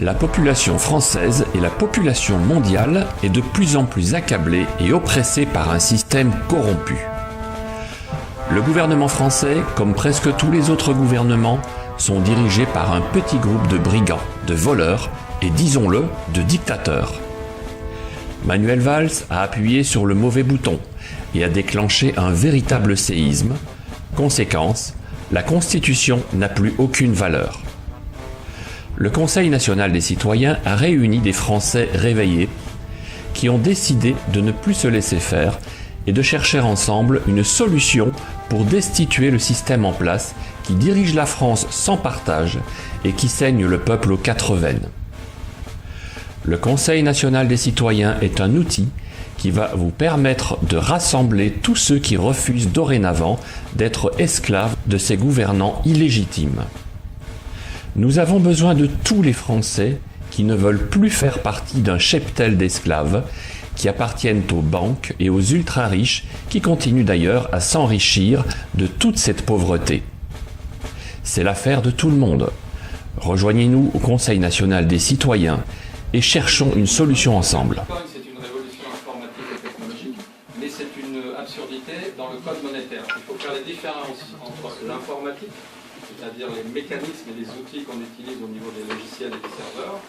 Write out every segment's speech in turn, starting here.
La population française et la population mondiale est de plus en plus accablée et oppressée par un système corrompu. Le gouvernement français, comme presque tous les autres gouvernements, sont dirigés par un petit groupe de brigands, de voleurs et, disons-le, de dictateurs. Manuel Valls a appuyé sur le mauvais bouton et a déclenché un véritable séisme. Conséquence, la Constitution n'a plus aucune valeur. Le Conseil national des citoyens a réuni des Français réveillés qui ont décidé de ne plus se laisser faire et de chercher ensemble une solution pour destituer le système en place qui dirige la France sans partage et qui saigne le peuple aux quatre veines. Le Conseil national des citoyens est un outil qui va vous permettre de rassembler tous ceux qui refusent dorénavant d'être esclaves de ces gouvernants illégitimes. Nous avons besoin de tous les Français qui ne veulent plus faire partie d'un cheptel d'esclaves qui appartiennent aux banques et aux ultra-riches qui continuent d'ailleurs à s'enrichir de toute cette pauvreté. C'est l'affaire de tout le monde. Rejoignez-nous au Conseil national des citoyens et cherchons une solution ensemble. C'est une révolution informatique et technologique, mais c'est une absurdité dans le code monétaire. Il faut faire la différence entre l'informatique, c'est-à-dire les mécanismes et les outils qu'on utilise au niveau des logiciels et des serveurs,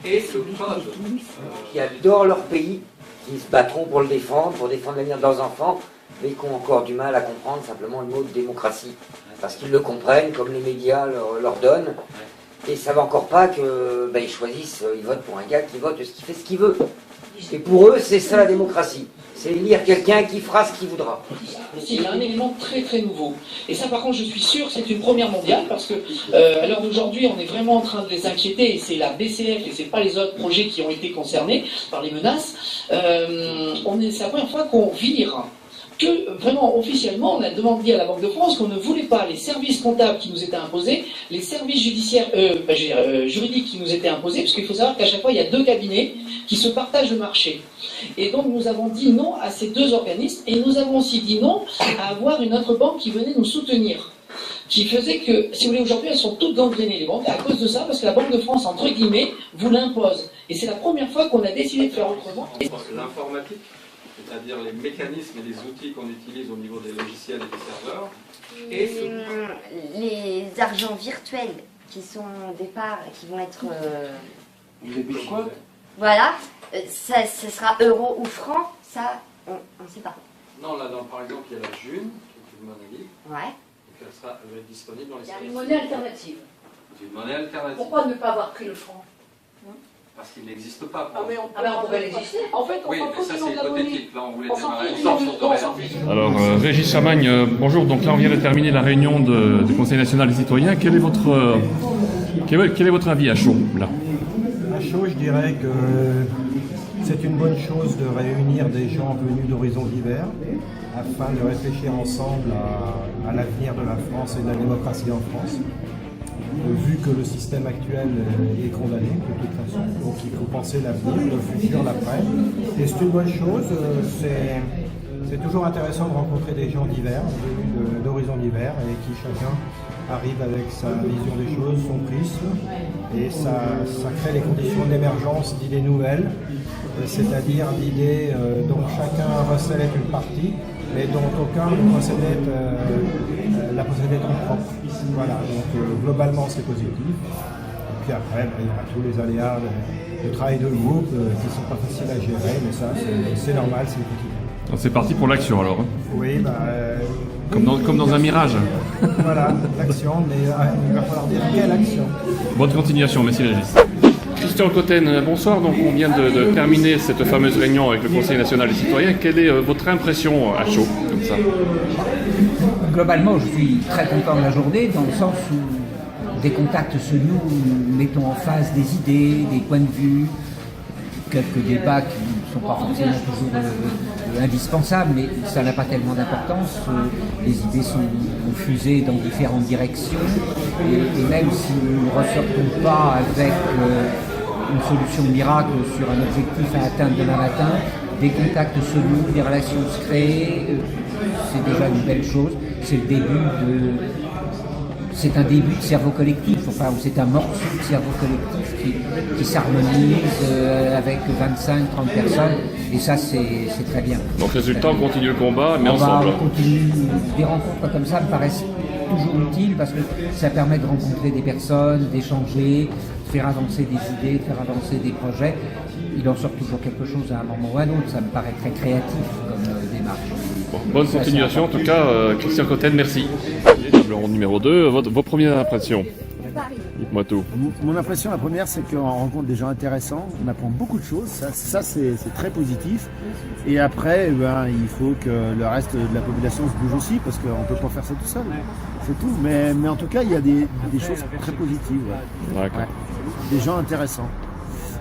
et le code. Qui adorent leur pays, qui se battront pour le défendre, pour défendre l'avenir de leurs enfants, mais qui ont encore du mal à comprendre simplement le mot de démocratie. Parce qu'ils le comprennent, comme les médias leur donnent, et ils ne savent encore pas que ils choisissent, ils votent pour un gars qui vote, qui fait ce qu'il veut. Et pour eux, c'est ça la démocratie. C'est élire quelqu'un qui fera ce qu'il voudra. Il y a un élément très très nouveau. Et ça par contre je suis sûr c'est une première mondiale parce que à l'heure d'aujourd'hui on est vraiment en train de les inquiéter et c'est la BCF et c'est pas les autres projets qui ont été concernés par les menaces. C'est la première fois qu'on vire. Que vraiment officiellement on a demandé à la Banque de France qu'on ne voulait pas les services comptables qui nous étaient imposés, les services judiciaires, juridiques qui nous étaient imposés, parce qu'il faut savoir qu'à chaque fois il y a deux cabinets qui se partagent le marché. Et donc nous avons dit non à ces deux organismes et nous avons aussi dit non à avoir une autre banque qui venait nous soutenir. Qui faisait que, si vous voulez, aujourd'hui elles sont toutes gangrénées les banques à cause de ça, parce que la Banque de France, entre guillemets, vous l'impose. Et c'est la première fois qu'on a décidé de faire autrement. L'informatique, c'est-à-dire les mécanismes et les outils qu'on utilise au niveau des logiciels et des serveurs. Les argents virtuels qui sont au départ, qui vont être... Les bitcoins. Voilà, ce sera euro ou franc, ça, on ne sait pas. Non, là, par exemple, il y a la June, qui est une monnaie libre. Ouais. Donc elle va être disponible dans les services. Il y a une monnaie alternative. C'est une monnaie alternative. Pourquoi ne pas avoir pris le franc? Parce qu'il n'existe pas. Mais on pourrait l'exister. En fait, on oui, s'en mais fout ça du nom c'est de la monnaie. hypothétique. Là, on voulait On s'en démarrer fout une du nom sorte de de Alors, Régis Chamagne, bonjour. Donc là, on vient de terminer la réunion du Conseil national des citoyens. Quel est votre avis à chaud, là? À chaud, je dirais que c'est une bonne chose de réunir des gens venus d'horizons divers afin de réfléchir ensemble à l'avenir de la France et de la démocratie en France. Vu que le système actuel est condamné de toute façon, donc il faut penser l'avenir, le futur, l'après. Et c'est une bonne chose, c'est toujours intéressant de rencontrer des gens divers, venus d'horizons divers, et qui chacun arrive avec sa vision des choses, son prisme, et ça crée les conditions d'émergence d'idées nouvelles, c'est-à-dire d'idées dont chacun recèle une partie, mais dont aucun ne possédait la possédait en propre. Voilà, donc globalement c'est positif. Et puis après, il y aura tous les aléas du travail de groupe qui ne sont pas faciles à gérer, mais ça c'est normal, c'est le quotidien. C'est parti pour l'action alors. Oui, comme dans un mirage. Voilà, l'action, mais il va falloir dire quelle action. Bonne continuation, merci Régis. Christian Cotten, bonsoir. Donc on vient de terminer cette fameuse réunion avec le Conseil national des citoyens. Quelle est votre impression à chaud, comme ça? Globalement, je suis très content de la journée, dans le sens où des contacts se nouent, nous mettons en face des idées, des points de vue, quelques débats qui ne sont pas forcément toujours indispensables, mais ça n'a pas tellement d'importance. Les idées sont fusées dans différentes directions, et même si nous ne ressortons pas avec une solution miracle sur un objectif à atteindre demain matin, des contacts se nouent, des relations se créent, c'est déjà une belle chose. C'est le début c'est un début de cerveau collectif, enfin, ou c'est un morceau de cerveau collectif qui s'harmonise avec 25-30 personnes, et ça c'est très bien. Donc résultat, on continue le combat, mais On ensemble. continue. Des rencontres comme ça me paraissent toujours utiles parce que ça permet de rencontrer des personnes, d'échanger, de faire avancer des idées, de faire avancer des projets. Il en sort toujours quelque chose à un moment ou à un autre, ça me paraît très créatif comme démarche. Bon, bonne continuation, en tout cas, Christian Cotten, merci. Table ronde numéro 2, vos premières impressions. Dites-moi tout. Mon impression, la première, c'est qu'on rencontre des gens intéressants, on apprend beaucoup de choses, ça c'est très positif. Et après, il faut que le reste de la population se bouge aussi, parce qu'on ne peut pas faire ça tout seul, c'est tout. Mais en tout cas, il y a des choses très positives. Ouais. D'accord. Ouais. Des gens intéressants.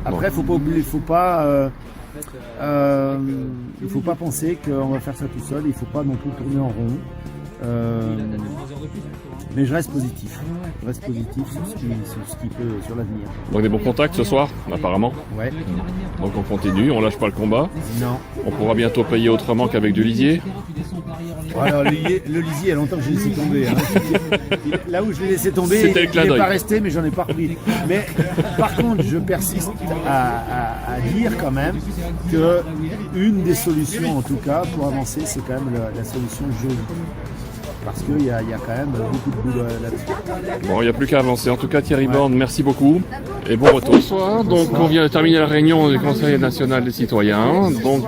Après, il ne faut pas penser qu'on va faire ça tout seul, il ne faut pas non plus tourner en rond. Mais je reste positif. Je reste positif sur l'avenir. Donc des bons contacts ce soir, apparemment. Ouais. Donc on continue, on lâche pas le combat. Non. On pourra bientôt payer autrement qu'avec du lisier. Alors, le lisier, il y a longtemps que je l'ai laissé tomber. Hein. Là où je l'ai laissé tomber, il n'est pas resté, mais j'en ai pas repris. Mais par contre, je persiste à dire quand même que une des solutions, en tout cas, pour avancer, c'est quand même la solution juridique. Parce qu'il y a quand même beaucoup de boulot là-dessus. Bon, il n'y a plus qu'à avancer. En tout cas, Thierry Borne, merci beaucoup. Et bon retour. Bonsoir. Donc, on vient de terminer la réunion du Conseil national des citoyens. Donc,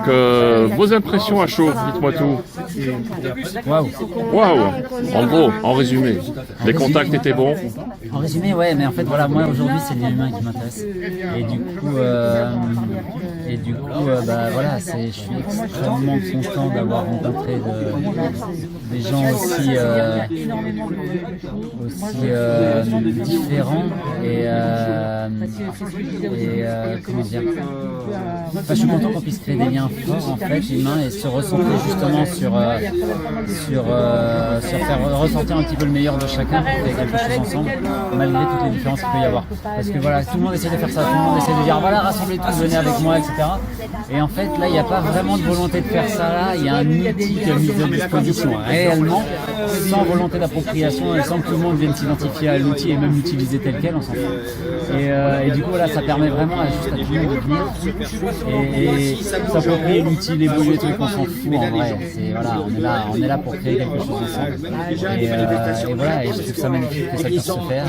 vos impressions à chaud, dites-moi tout. Waouh. En gros, en résumé, les contacts étaient bons. En résumé, ouais, mais en fait, voilà, moi aujourd'hui, c'est l'humain qui m'intéresse. Et du coup, voilà, je suis extrêmement content d'avoir rencontré des gens aussi différents et comment dire. Enfin, je suis content qu'on puisse créer des liens forts en fait, humains, et se recentrer justement sur faire ressortir un petit peu le meilleur de chacun pour créer quelque chose ensemble, malgré toutes les différences qu'il peut y avoir. Parce que voilà, tout le monde essaie de faire ça, tout le monde essaie de dire voilà, rassemblez tous, venez avec moi, etc. Et en fait, là, il n'y a pas vraiment de volonté de faire ça là, il y a un outil qui est mis à disposition réellement, sans volonté d'appropriation et sans que tout le monde vienne s'identifier à l'outil et même l'utiliser tel quel, on s'en fout. Et du coup, voilà, ça permet vraiment juste à tout le monde de venir et s'approprier l'outil, l'évoluer, les trucs, on s'en fout en vrai. Voilà, on est là pour créer quelque chose ensemble. Et voilà, et je trouve ça magnifique que ça puisse se faire.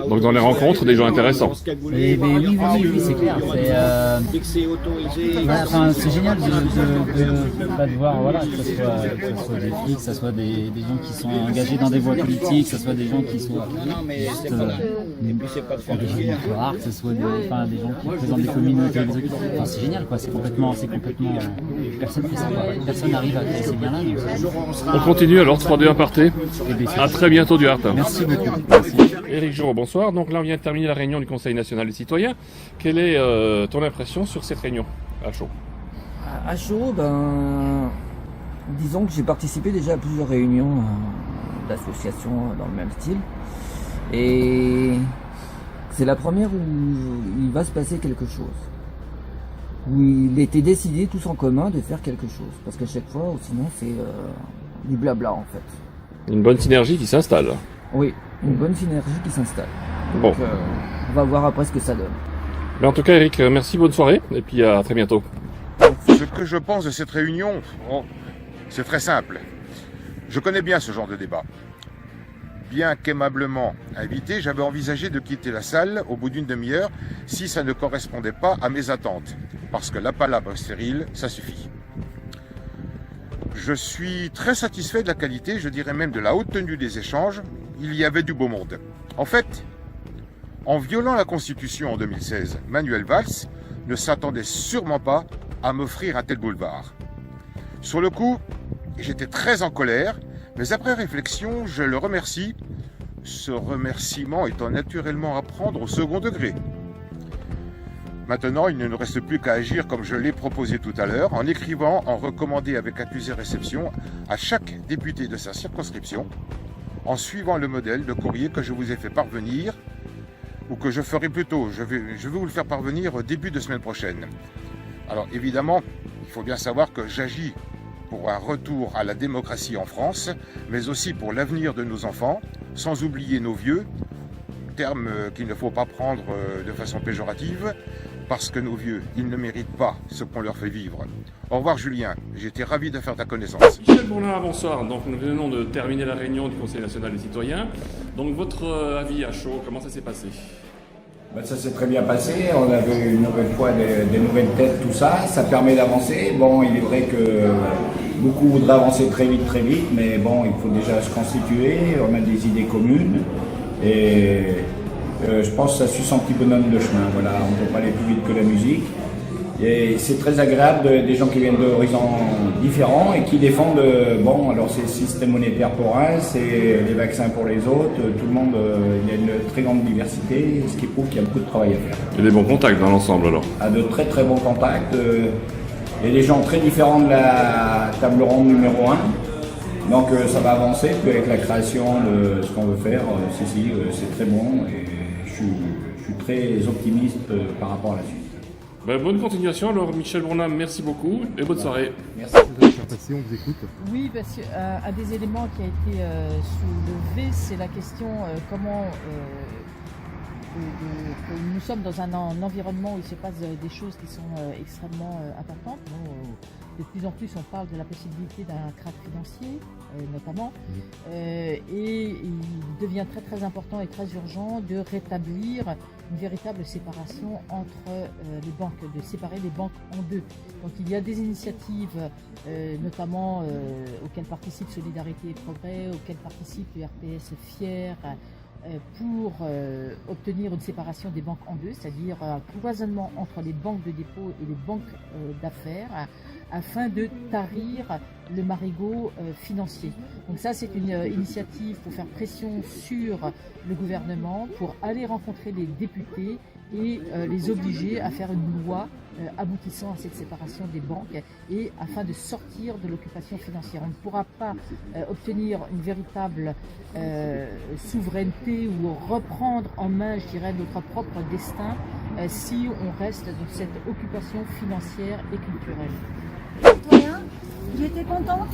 Donc dans les rencontres, des gens intéressants. Oui, c'est clair. C'est génial de voir voilà, que ce soit des filles, que ce soit des gens qui sont engagés dans des voies politiques, que ce soit des gens qui soient juste engagés dans l'art, que ce soit des gens qui représentent des communautés. Enfin, c'est génial, quoi. C'est complètement personne ne fait ça, quoi. Personne n'arrive à créer ces liens-là. On continue alors, 3-2 aparté. À très bientôt du Hart. Merci beaucoup. Merci. Éric Giraud, bonsoir. Donc là, on vient de terminer la réunion du Conseil national des citoyens. Quelle est ton impression sur cette réunion à chaud? À chaud, disons que j'ai participé déjà à plusieurs réunions d'associations dans le même style. Et c'est la première où il va se passer quelque chose. Où il était décidé tous en commun de faire quelque chose. Parce qu'à chaque fois, sinon, c'est du blabla en fait. Une bonne synergie qui s'installe. Oui, une bonne synergie qui s'installe. Bon. Donc, on va voir après ce que ça donne. Mais en tout cas, Eric, merci, bonne soirée, et puis à très bientôt. Ce que je pense de cette réunion, c'est très simple. Je connais bien ce genre de débat. Bien qu'aimablement invité, j'avais envisagé de quitter la salle au bout d'une demi-heure si ça ne correspondait pas à mes attentes. Parce que la palabre stérile, ça suffit. Je suis très satisfait de la qualité, je dirais même de la haute tenue des échanges. Il y avait du beau monde. En fait, en violant la Constitution en 2016, Manuel Valls ne s'attendait sûrement pas à m'offrir un tel boulevard. Sur le coup, j'étais très en colère, mais après réflexion, je le remercie, ce remerciement étant naturellement à prendre au second degré. Maintenant, il ne nous reste plus qu'à agir comme je l'ai proposé tout à l'heure, en écrivant, en recommandé avec accusé réception à chaque député de sa circonscription, en suivant le modèle de courrier que je vous ai fait parvenir, ou que je ferai plutôt, je vais vous le faire parvenir au début de semaine prochaine. Alors évidemment, il faut bien savoir que j'agis pour un retour à la démocratie en France, mais aussi pour l'avenir de nos enfants, sans oublier nos vieux, terme qu'il ne faut pas prendre de façon péjorative, parce que nos vieux, ils ne méritent pas ce qu'on leur fait vivre. Au revoir Julien, j'ai été ravi de faire ta connaissance. Michel Bourlin, bonsoir. Donc nous venons de terminer la réunion du Conseil national des citoyens. Donc votre avis à chaud, comment ça s'est passé? Ça s'est très bien passé, on a vu une nouvelle fois des nouvelles têtes, tout ça, ça permet d'avancer. Bon, il est vrai que beaucoup voudraient avancer très vite, mais bon, il faut déjà se constituer, on a des idées communes, et je pense que ça suit son petit bonhomme de chemin, voilà, on ne peut pas aller plus vite que la musique. Et c'est très agréable des gens qui viennent d'horizons différents et qui défendent, bon, alors c'est le système monétaire pour un, c'est les vaccins pour les autres, tout le monde, il y a une très grande diversité, ce qui prouve qu'il y a beaucoup de travail à faire. Et des bons contacts dans l'ensemble alors? De très très bons contacts, et des gens très différents de la table ronde numéro 1. Donc ça va avancer, puis avec la création de ce qu'on veut faire, c'est très bon et je suis très optimiste par rapport à la suite. Bonne continuation alors Michel Bourlin, merci beaucoup et bonne soirée. Merci. On vous écoute. Oui, parce qu'un des éléments qui a été soulevé, c'est la question comment que nous sommes dans un environnement où il se passe des choses qui sont extrêmement importantes. De plus en plus, on parle de la possibilité d'un krach financier, notamment, et il devient très très important et très urgent de rétablir une véritable séparation entre les banques, de séparer les banques en deux. Donc il y a des initiatives, notamment auxquelles participe Solidarité et Progrès, auxquelles participe le RPS Fier, pour obtenir une séparation des banques en deux, c'est-à-dire un cloisonnement entre les banques de dépôt et les banques d'affaires, afin de tarir le marigot financier. Donc ça, c'est une initiative pour faire pression sur le gouvernement, pour aller rencontrer les députés et les obliger à faire une loi aboutissant à cette séparation des banques et afin de sortir de l'occupation financière. On ne pourra pas obtenir une véritable souveraineté ou reprendre en main, je dirais, notre propre destin si on reste dans cette occupation financière et culturelle. J'étais contente,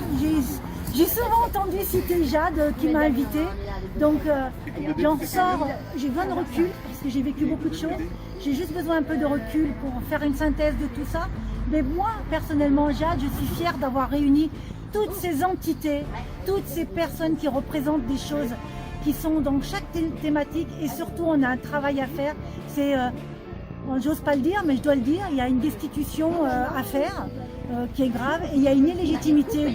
j'ai souvent entendu citer Jade qui m'a invitée, donc j'en sors, j'ai besoin de recul parce que j'ai vécu beaucoup de choses, j'ai juste besoin un peu de recul pour faire une synthèse de tout ça, mais moi personnellement Jade, je suis fière d'avoir réuni toutes ces entités, toutes ces personnes qui représentent des choses qui sont dans chaque thématique et surtout on a un travail à faire, c'est... j'ose pas le dire, mais je dois le dire, il y a une destitution à faire qui est grave et il y a une illégitimité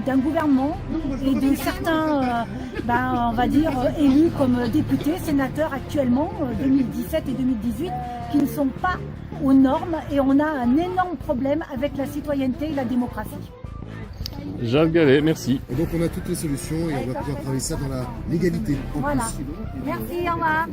d'un gouvernement et de certains, on va dire, élus comme députés, sénateurs actuellement, 2017 et 2018, qui ne sont pas aux normes et on a un énorme problème avec la citoyenneté et la démocratie. Jacques Gallet, merci. Et donc on a toutes les solutions et on va pouvoir travailler ça dans la légalité. Voilà. Merci, au revoir.